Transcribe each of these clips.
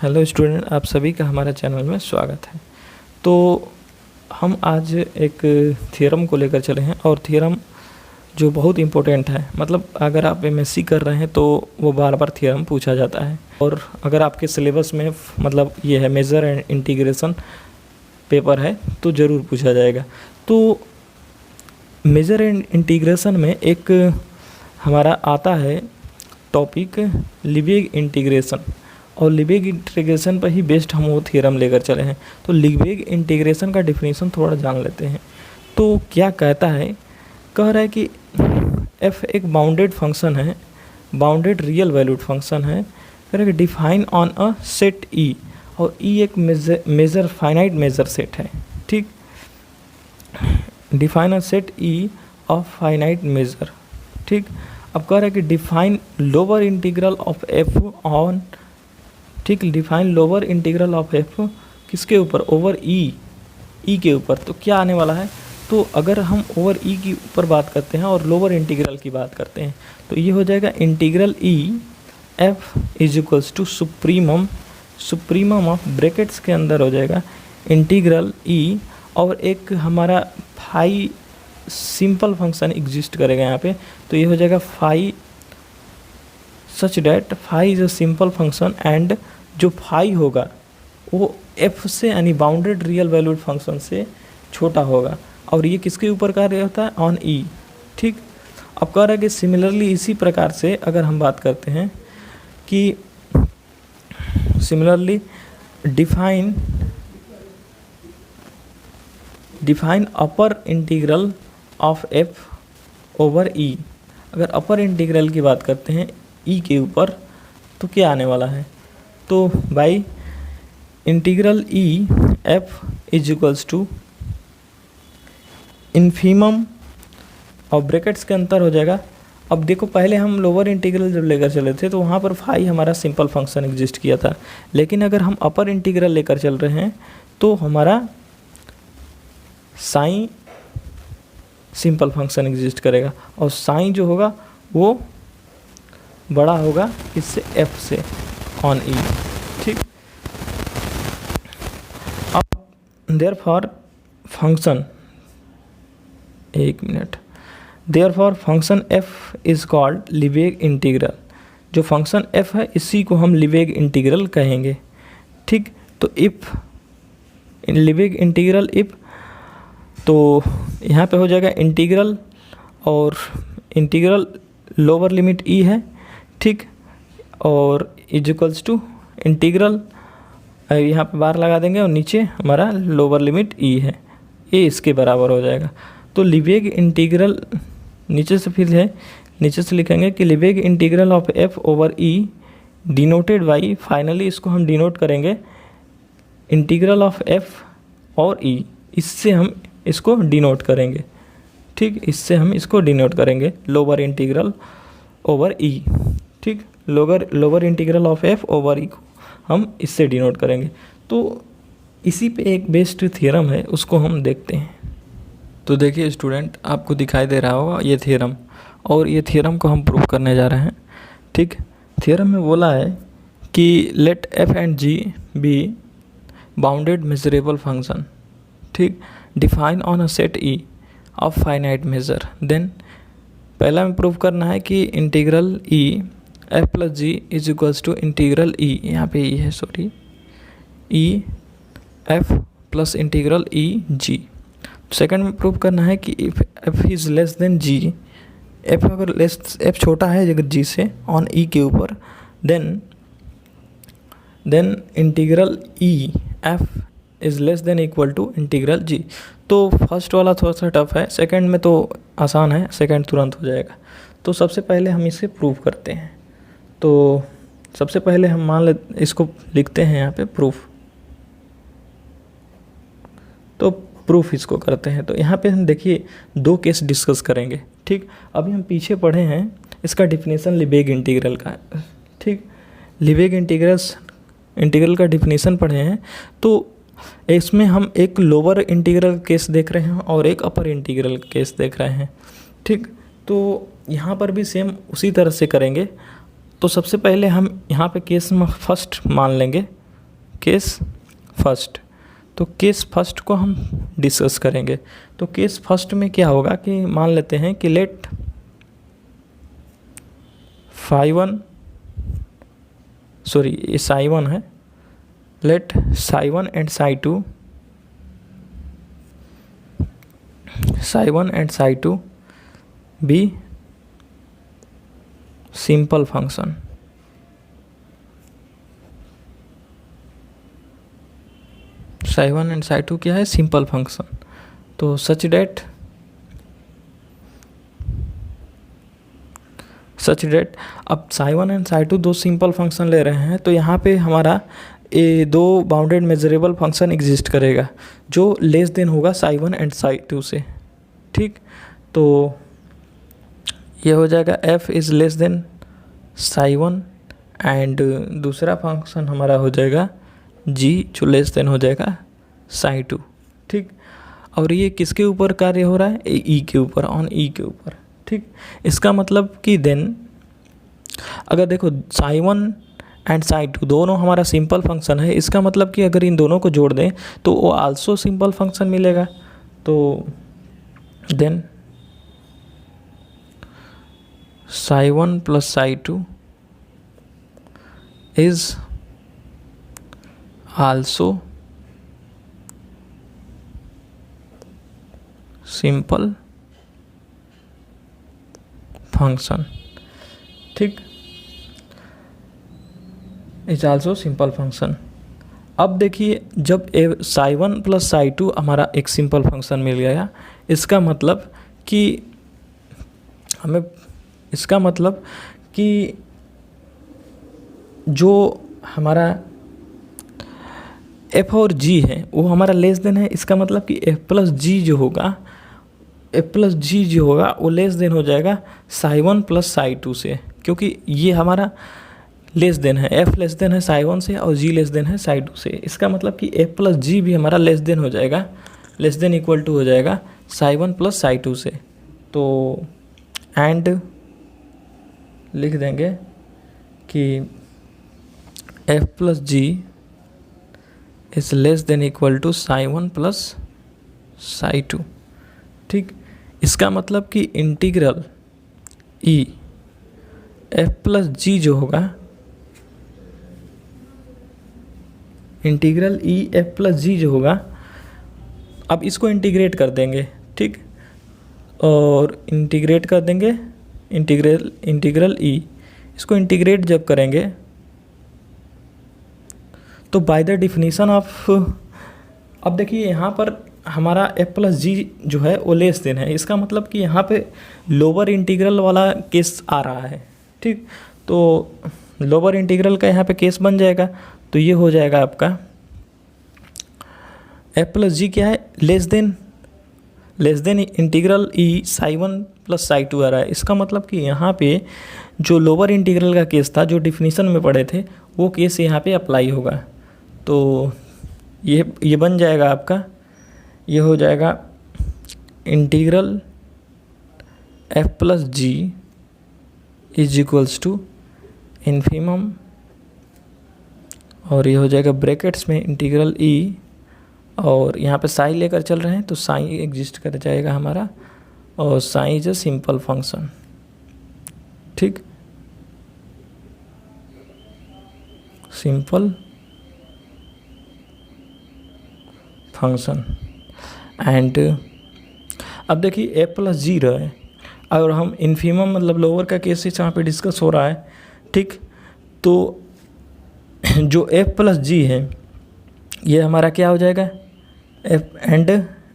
Hello student, आप सभी का हमारे चैनल में स्वागत है। तो हम आज एक थ्योरम को लेकर चले हैं और थ्योरम जो बहुत इम्पोर्टेंट है। मतलब अगर आप एमएससी कर रहे हैं तो वो बार बार थ्योरम पूछा जाता है, और अगर आपके सिलेबस में मतलब ये है मेजर एंड इंटीग्रेशन पेपर है तो ज़रूर पूछा जाएगा। तो मेजर एंड इंटीग्रेशन में एक हमारा आता है टॉपिक लीबेग इंटीग्रेशन, और लीबेग इंटीग्रेशन पर ही बेस्ड हम वो थ्योरम लेकर चले हैं। तो लीबेग इंटीग्रेशन का डेफिनेशन थोड़ा जान लेते हैं। तो क्या कहता है, कह रहा है कि f एक बाउंडेड फंक्शन है, बाउंडेड रियल वैल्यूड फंक्शन है। कह रहा है कि define on a set E, और E एक मेजर फाइनाइट मेजर सेट है। ठीक, define a set E of finite measure. ठीक, अब कह रहा है कि define lower integral of f on, ठीक, define lower integral of f किसके ऊपर, ओवर ई के ऊपर। तो क्या आने वाला है, तो अगर हम ओवर ई की ऊपर बात करते हैं और लोअर इंटीग्रल की बात करते हैं तो ये हो जाएगा integral E F is equals to supremum of brackets के अंदर हो जाएगा इंटीग्रल ई, और एक हमारा फाई सिंपल फंक्शन एग्जिस्ट करेगा यहाँ पे। तो ये हो जाएगा phi such that phi is a simple function, and जो फाई होगा वो एफ से यानी बाउंडेड रियल वैल्यूड फंक्शन से छोटा होगा, और ये किसके ऊपर कार्य होता है, ऑन ई। ठीक, अब कह रहा है कि सिमिलरली इसी प्रकार से अगर हम बात करते हैं कि similarly define upper integral of F over E. अगर अपर इंटीग्रल की बात करते हैं ई के ऊपर तो क्या आने वाला है, तो by integral E F is equals to infimum और ब्रैकेट्स के अंतर हो जाएगा। अब देखो, पहले हम लोअर इंटीग्रल जब लेकर चले थे तो वहाँ पर फाई हमारा सिंपल फंक्शन एग्जिस्ट किया था, लेकिन अगर हम अपर इंटीग्रल लेकर चल रहे हैं तो हमारा साइन सिंपल फंक्शन एग्जिस्ट करेगा, और साइन जो होगा वो बड़ा होगा इससे f से ऑन ई। ठीक, अब देयरफॉर फंक्शन, एक minute, therefore function f is called Lebesgue integral. जो फंक्शन f है इसी को हम लीबेग इंटीग्रल कहेंगे। ठीक, तो इफ लीबेग इंटीग्रल इफ, तो यहाँ पे हो जाएगा इंटीग्रल, और इंटीग्रल लोअर लिमिट e है। ठीक, और इज इक्वल्स टू इंटीग्रल, यहाँ पे बार लगा देंगे और नीचे हमारा लोअर लिमिट e है, ये इसके बराबर हो जाएगा। तो लीबेग इंटीग्रल नीचे से फिर है, नीचे से लिखेंगे कि Lebesgue integral of f over e denoted by, finally इसको हम डिनोट करेंगे इंटीग्रल ऑफ f और e, इससे हम इसको डिनोट करेंगे। ठीक, इससे हम इसको डिनोट करेंगे लोअर इंटीग्रल ओवर e। ठीक, lower integral of f over e को हम इससे डिनोट करेंगे। तो इसी पे एक बेस्ड थ्योरम है, उसको हम देखते हैं। तो देखिए स्टूडेंट, आपको दिखाई दे रहा होगा ये थ्योरम, और ये थ्योरम को हम प्रूव करने जा रहे हैं। ठीक, थ्योरम में बोला है कि let f and g be bounded measurable function. ठीक, define on a set e of finite measure. Then पहला में प्रूव करना है कि integral e f plus G is equals to integral e, यहाँ पे e है sorry, e f plus integral e g। Second में प्रूव करना है कि if f is less than g, f अगर f छोटा है अगर g से ऑन e के ऊपर, then integral e f is less than equal to integral g। तो फर्स्ट वाला थोड़ा सा टफ है, सेकंड में तो आसान है, सेकंड तुरंत हो जाएगा। तो सबसे पहले हम इसे प्रूव करते हैं। तो सबसे पहले हम मान ले इसको लिखते हैं यहाँ पे प्रूफ, तो प्रूफ इसको करते हैं। तो यहाँ पे हम देखिए दो केस डिस्कस करेंगे। ठीक, अभी हम पीछे पढ़े हैं इसका डिफिनेशन लीबेग इंटीग्रल का। ठीक, लीबेग इंटीग्रल का डिफिनेशन पढ़े हैं, तो इसमें हम एक लोअर इंटीग्रल केस देख रहे हैं और एक अपर इंटीग्रल केस देख रहे हैं। ठीक, तो यहाँ पर भी सेम उसी तरह से करेंगे। तो सबसे पहले हम यहाँ पे केस में फर्स्ट मान लेंगे केस फर्स्ट। तो केस फर्स्ट को हम डिस्कस करेंगे। तो केस फर्स्ट में क्या होगा कि मान लेते हैं कि लेट ये psi1 है, let psi1 and psi2 be simple function. psi1 and psi2 क्या है? Simple function. तो सच डेट अब psi1 एंड psi2 दो सिंपल फंक्शन ले रहे हैं, तो यहाँ पे हमारा ये दो बाउंडेड मेजरेबल फंक्शन एग्जिस्ट करेगा जो लेस देन होगा psi1 एंड psi2 से। ठीक, तो ये हो जाएगा f is less than psi1 and दूसरा फंक्शन हमारा हो जाएगा g जो लेस देन हो जाएगा psi2। ठीक, और ये किसके ऊपर कार्य हो रहा है? e के ऊपर, ऑन e के ऊपर। ठीक, इसका मतलब कि देन अगर देखो psi1 एंड psi2 दोनों हमारा सिंपल फंक्शन है, इसका मतलब कि अगर इन दोनों को जोड़ दें तो वो आल्सो सिंपल फंक्शन मिलेगा। तो then psi1 plus psi2 is also simple function. ठीक, इज आल्सो सिंपल फंक्शन। अब देखिए जब psi1 प्लस psi2 हमारा एक सिंपल फंक्शन मिल गया, इसका मतलब कि जो हमारा f और g है वो हमारा लेस देन है। इसका मतलब कि f प्लस जी जो होगा वो लेस देन हो जाएगा psi1 प्लस psi2 से, क्योंकि ये हमारा लेस देन है, f लेस देन है psi1 से और g लेस देन है psi2 से। इसका मतलब कि f प्लस जी भी हमारा लेस देन हो जाएगा, लेस देन इक्वल टू हो जाएगा psi1 प्लस psi2 से। तो एंड लिख देंगे कि f plus G is less than equal to psi1 plus psi2। ठीक, इसका मतलब कि integral e f plus G जो होगा, integral e f plus G जो होगा, अब इसको इंटीग्रेट कर देंगे। ठीक, और इंटीग्रेट कर देंगे इंटीग्रल e, इसको इंटीग्रेट जब करेंगे तो बाय द डिफिनीशन ऑफ, अब देखिए यहाँ पर हमारा f प्लस जी जो है वो लेस देन है। इसका मतलब कि यहाँ पे लोअर इंटीग्रल वाला केस आ रहा है। ठीक, तो लोअर इंटीग्रल का यहाँ पे केस बन जाएगा। तो ये हो जाएगा आपका f प्लस जी क्या है? Less than integral e psi1 plus psi2 आ रहा है। इसका मतलब कि यहाँ पे जो लोअर इंटीग्रल का केस था, जो डिफिनीशन में पढ़े थे, वो केस यहाँ पे अप्लाई होगा। तो ये बन जाएगा आपका, ये हो जाएगा integral f plus G is equals to infimum, और ये हो जाएगा ब्रैकेट्स में इंटीग्रल e, और यहाँ पे साई लेकर चल रहे हैं तो साई एग्जिस्ट कर जाएगा हमारा, और Sai is a simple function. ठीक, सिंपल फंक्शन। एंड अब देखिए f प्लस जी रहे, और हम इन्फीमम मतलब लोअर का केस यहाँ पे डिस्कस हो रहा है। ठीक, तो जो f प्लस जी है ये हमारा क्या हो जाएगा? f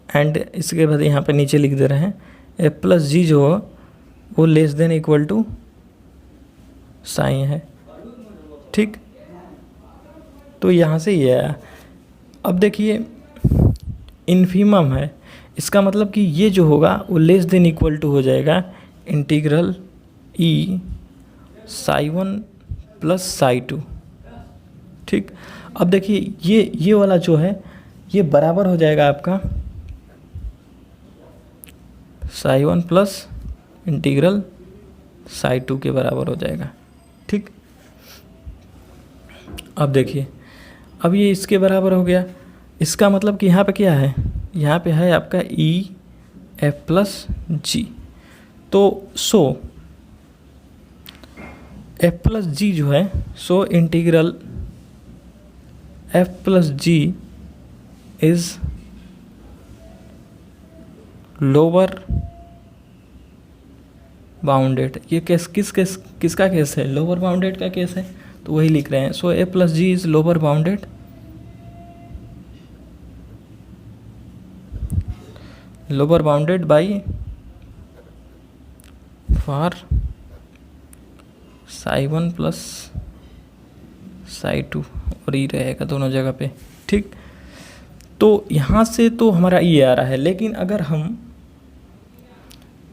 एंड इसके बाद यहाँ पे नीचे लिख दे रहे हैं f प्लस जी जो हो वो less than equal to psi है। ठीक, तो यहाँ से ये आया। अब देखिए इन्फीमम है, इसका मतलब कि ये जो होगा वो लेस देन इक्वल टू हो जाएगा integral e psi1 plus psi2। ठीक, अब देखिए ये वाला जो है ये बराबर हो जाएगा आपका psi1 प्लस इंटीग्रल psi2 के बराबर हो जाएगा। ठीक, अब देखिए अब ये इसके बराबर हो गया। इसका मतलब कि यहाँ पे क्या है, यहाँ पे है आपका ई एफ प्लस जी। तो सो एफ प्लस जी जो है, so integral F plus G is lower bounded. ये किसका केस है, लोअर बाउंडेड का केस है, तो वही लिख रहे हैं। So A plus G is lower bounded, lower bounded by for psi one plus psi two, और ई रहेगा दोनों जगह पे, ठीक। तो यहाँ से तो हमारा ये आ रहा है, लेकिन अगर हम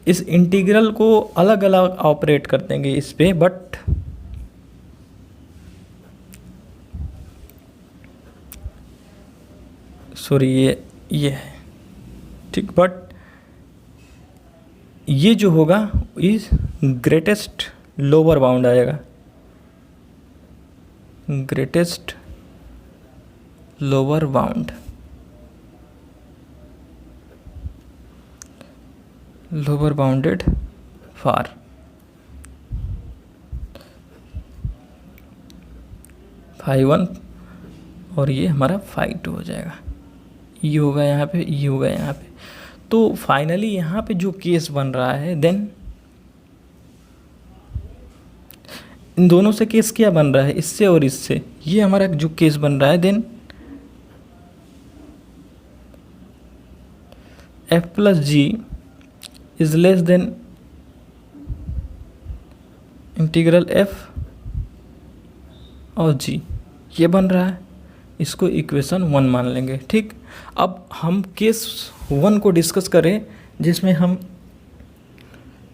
इस इंटीग्रल को अलग अलग ऑपरेट कर देंगे इस पे, बट सॉरी ये है, ठीक, बट ये जो होगा इज ग्रेटेस्ट लोअर बाउंड आएगा, greatest lower bound, lower bounded for phi one, और ये हमारा फाई टू हो जाएगा। ये होगा यहाँ पे, ये होगा यहाँ पे। तो फाइनली यहाँ पे जो केस बन रहा है, देन इन दोनों से केस क्या बन रहा है, इससे और इससे, ये हमारा जो केस बन रहा है, then F plus G is less than integral F और जी, ये बन रहा है। इसको इक्वेशन 1 मान लेंगे, ठीक। अब हम केस 1 को डिस्कस करें, जिसमें हम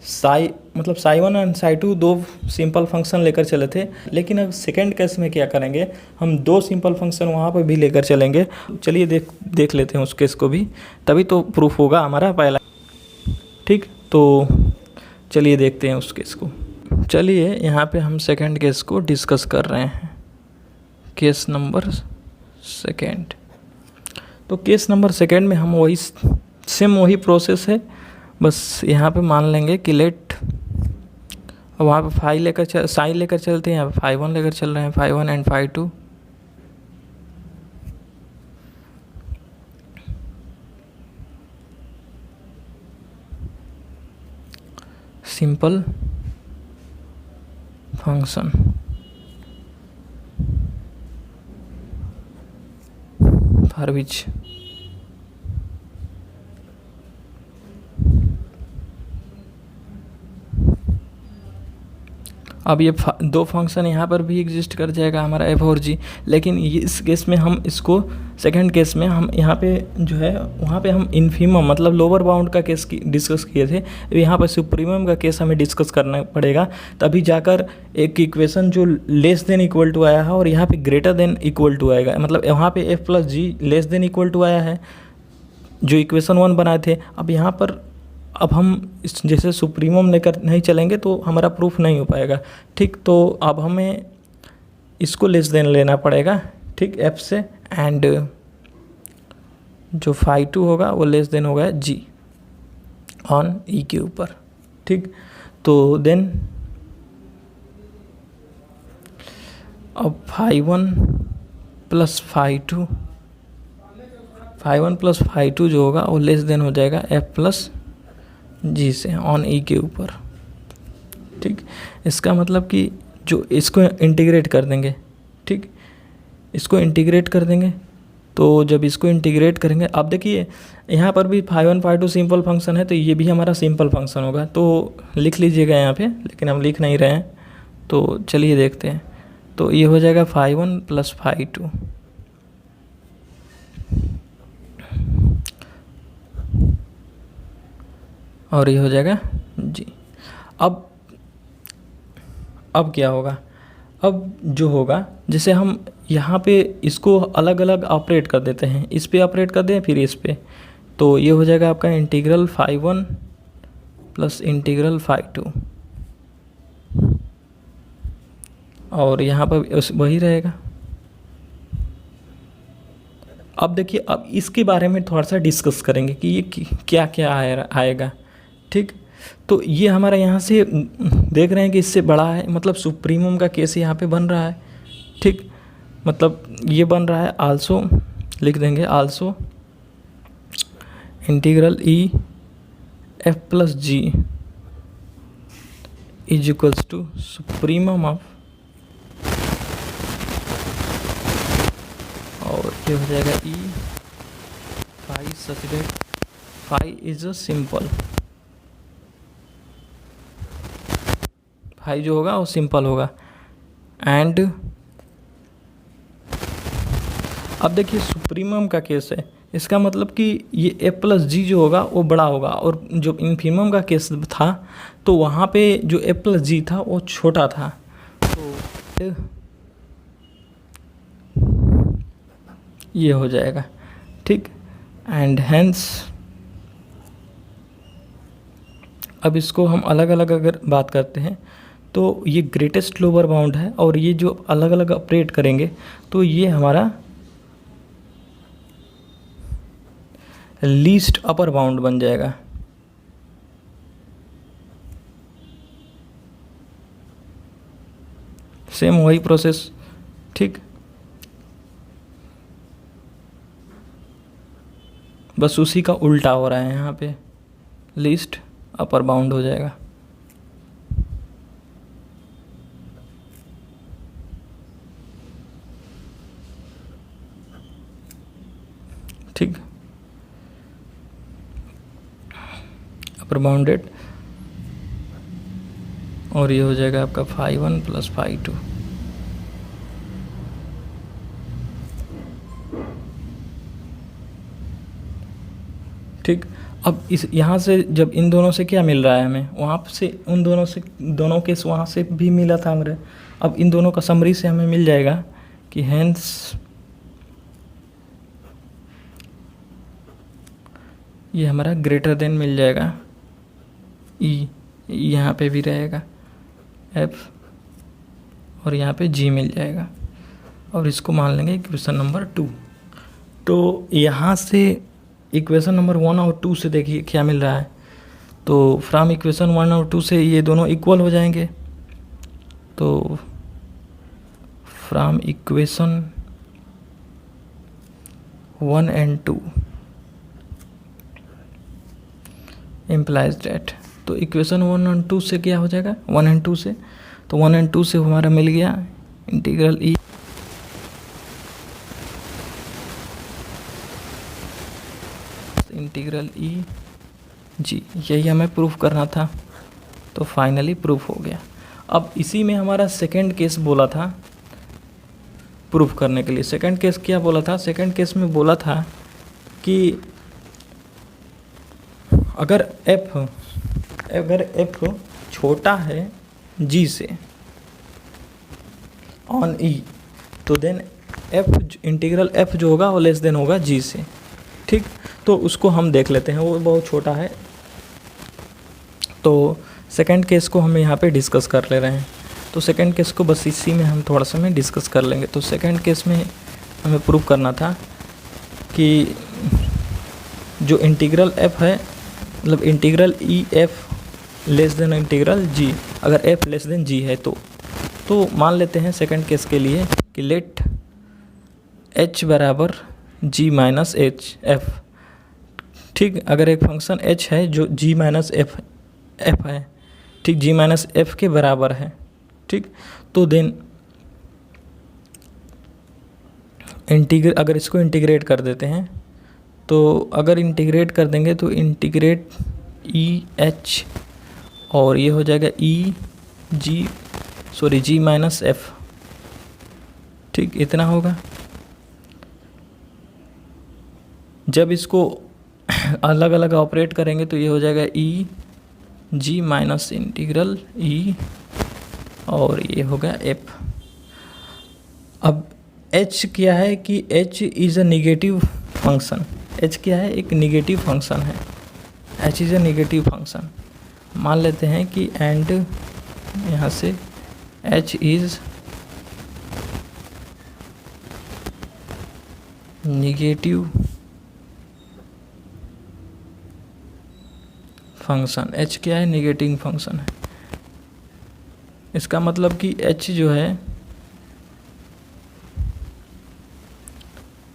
psi one and Sai to दो सिंपल फंक्शन लेकर चले थे, लेकिन अब सेकेंड केस में क्या करेंगे, हम दो सिंपल फंक्शन वहाँ पर भी लेकर चलेंगे। चलिए देख लेते हैं उस केस को भी, तभी तो प्रूफ होगा हमारा पहला, ठीक। तो चलिए देखते हैं उस केस को। चलिए यहाँ पे हम सेकेंड केस को डिस्कस कर रहे हैं, केस नंबर सेकेंड। तो केस नंबर सेकेंड में हम वही प्रोसेस है, बस यहाँ पे मान लेंगे कि लेट, वहाँ पे साई लेकर चलते हैं, यहाँ पे फाई वन लेकर चल रहे हैं, phi one and phi two. Simple function for which अब ये दो फंक्शन यहाँ पर भी एग्जिस्ट कर जाएगा हमारा एफ और जी, लेकिन ये इस केस में हम इसको सेकंड केस में हम यहाँ पे जो है वहाँ पे हम इन्फीमम मतलब लोअर बाउंड का केस डिस्कस किए थे, यहाँ पर सुप्रीमम का केस हमें डिस्कस करना पड़ेगा, तभी जाकर एक इक्वेशन जो लेस देन इक्वल टू आया है और यहाँ पे ग्रेटर देन इक्वल टू आएगा। मतलब यहाँ पे F plus G less than equal to आया है जो इक्वेशन 1 बनाए थे। अब यहाँ पर अब हम इस जैसे सुप्रीमम लेकर नहीं चलेंगे तो हमारा प्रूफ नहीं हो पाएगा, ठीक। तो अब हमें इसको लेस देन लेना पड़ेगा, ठीक, एफ से, एंड जो फाई टू होगा वो लेस देन होगा जी ऑन ई के ऊपर, ठीक। तो देन अब phi one plus phi two जो होगा वो लेस देन हो जाएगा एफ प्लस जी से ऑन ई के ऊपर, ठीक। इसका मतलब कि जो इसको इंटीग्रेट कर देंगे, ठीक, इसको इंटीग्रेट कर देंगे। तो जब इसको इंटीग्रेट करेंगे, अब देखिए यहाँ पर भी phi one phi two simple function है, तो ये भी हमारा सिंपल फंक्शन होगा, तो लिख लीजिएगा यहाँ पे, लेकिन हम लिख नहीं रहे हैं। तो चलिए देखते हैं। तो ये हो जाएगा phi one plus phi two, और ये हो जाएगा जी। अब क्या होगा, अब जो होगा जैसे हम यहाँ पे इसको अलग अलग ऑपरेट कर देते हैं, इस पे ऑपरेट कर दें फिर इस पे, तो ये हो जाएगा आपका integral phi one plus integral phi two, और यहाँ पर वही रहेगा अब देखिए, अब इसके बारे में थोड़ा सा डिस्कस करेंगे कि ये क्या क्या आएगा। ठीक, तो ये हमारा यहाँ से देख रहे हैं कि इससे बड़ा है, मतलब सुप्रीमम का केस यहाँ पे बन रहा है। ठीक, मतलब ये बन रहा है आल्सो, लिख देंगे also integral E F plus G is equals to supremum of, और ये हो जाएगा E phi such that phi is a simple, phi जो होगा वो सिंपल होगा। एंड अब देखिए सुप्रीमम का केस है, इसका मतलब कि ये ए प्लस जी जो होगा वो बड़ा होगा, और जो इन्फीमम का केस था तो वहाँ पे जो ए प्लस जी था वो छोटा था। तो ये हो जाएगा। ठीक, एंड हेंस अब इसको हम अलग अलग अगर बात करते हैं तो ये ग्रेटेस्ट लोअर बाउंड है, और ये जो अलग अलग ऑपरेट करेंगे तो ये हमारा लीस्ट अपर बाउंड बन जाएगा। सेम वही प्रोसेस। ठीक, बस उसी का उल्टा हो रहा है, यहाँ पे लीस्ट अपर बाउंड हो जाएगा। ठीक, अपर बाउंडेड, और ये हो जाएगा आपका फाई 1 प्लस फाई 2। ठीक, अब इस यहाँ से जब इन दोनों से क्या मिल रहा है हमें, वहाँ से उन दोनों से, दोनों केस वहाँ से भी मिला था हमारे। अब इन दोनों का समरी से हमें मिल जाएगा कि हेंस ये हमारा ग्रेटर देन मिल जाएगा ई, यहाँ पे भी रहेगा एफ, और यहाँ पे जी मिल जाएगा, और इसको मान लेंगे इक्वेशन नंबर 2। तो यहाँ से इक्वेशन नंबर 1 और 2 से देखिए क्या मिल रहा है। तो फ्रॉम इक्वेशन 1 और 2 से ये दोनों इक्वल हो जाएंगे। तो from equation 1 and 2 implies that, तो इक्वेशन 1 और 2 से क्या हो जाएगा, 1 एंड 2 से, तो 1 एंड 2 से हमारा मिल गया इंटीग्रल ई इंटीग्रल ई जी, यही हमें प्रूफ करना था। तो फाइनली प्रूफ हो गया। अब इसी में हमारा सेकंड केस बोला था प्रूफ करने के लिए। सेकंड केस क्या बोला था, सेकंड केस में बोला था कि अगर f छोटा है g से ऑन e, तो देन इंटीग्रल f जो होगा वो लेस देन होगा g से। ठीक, तो उसको हम देख लेते हैं, वो बहुत छोटा है। तो सेकंड केस को हम यहाँ पे डिस्कस कर ले रहे हैं। तो सेकंड केस को बस इसी में हम थोड़ा सा में डिस्कस कर लेंगे। तो सेकंड केस में हमें प्रूव करना था कि जो इंटीग्रल f है, मतलब integral E F less than integral G, अगर f लेस देन जी है तो मान लेते हैं सेकंड केस के लिए कि लेट h बराबर g माइनस एच एफ। ठीक, अगर एक फंक्शन h है जो g माइनस एफ है, ठीक, g माइनस एफ के बराबर है। ठीक, तो देन अगर इसको इंटीग्रेट कर देते हैं, तो अगर इंटीग्रेट कर देंगे तो इंटीग्रेट ई एच, और ये हो जाएगा जी माइनस एफ। ठीक, इतना होगा। जब इसको अलग अलग ऑपरेट करेंगे तो ये हो जाएगा ई जी माइनस इंटीग्रल ई, और ये होगा एफ। अब h क्या है कि h is a negative function. h क्या है, एक निगेटिव फंक्शन है। h is a negative function मान लेते हैं कि, एंड यहाँ से h is negative function, h क्या है, निगेटिव फंक्शन है। इसका मतलब कि h जो है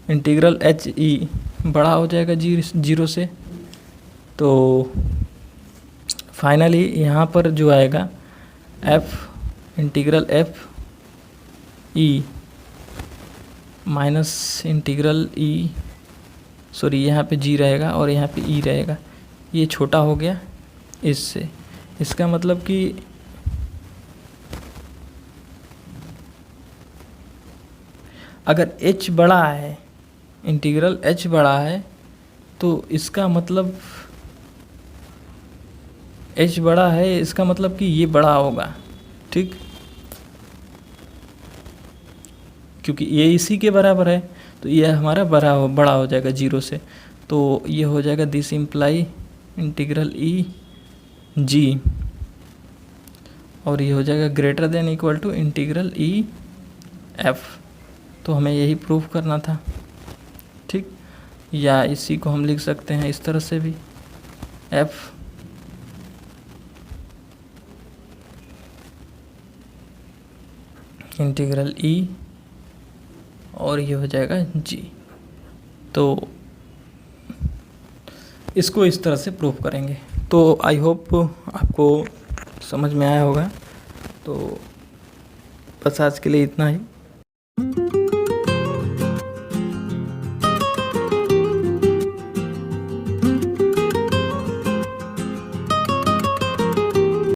इंटीग्रल h ई बड़ा हो जाएगा जीरो से। तो फाइनली यहाँ पर जो आएगा f integral f E minus integral ई, सॉरी यहाँ पे g रहेगा और यहाँ पे e रहेगा, ये छोटा हो गया इससे। इसका मतलब कि अगर h बड़ा है, इंटीग्रल h बड़ा है, तो इसका मतलब h बड़ा है, इसका मतलब कि ये बड़ा होगा, ठीक, क्योंकि ये इसी के बराबर है, तो ये हमारा बड़ा हो जाएगा जीरो से। तो ये हो जाएगा this imply integral E G, और ये हो जाएगा greater than equal to integral E F. तो हमें यही प्रूफ करना था, ठीक। या इसी को हम लिख सकते हैं इस तरह से भी, एफ इंटीग्रल ई और ये हो जाएगा जी। तो इसको इस तरह से प्रूफ करेंगे। तो आई होप आपको समझ में आया होगा। तो बस आज के लिए इतना ही।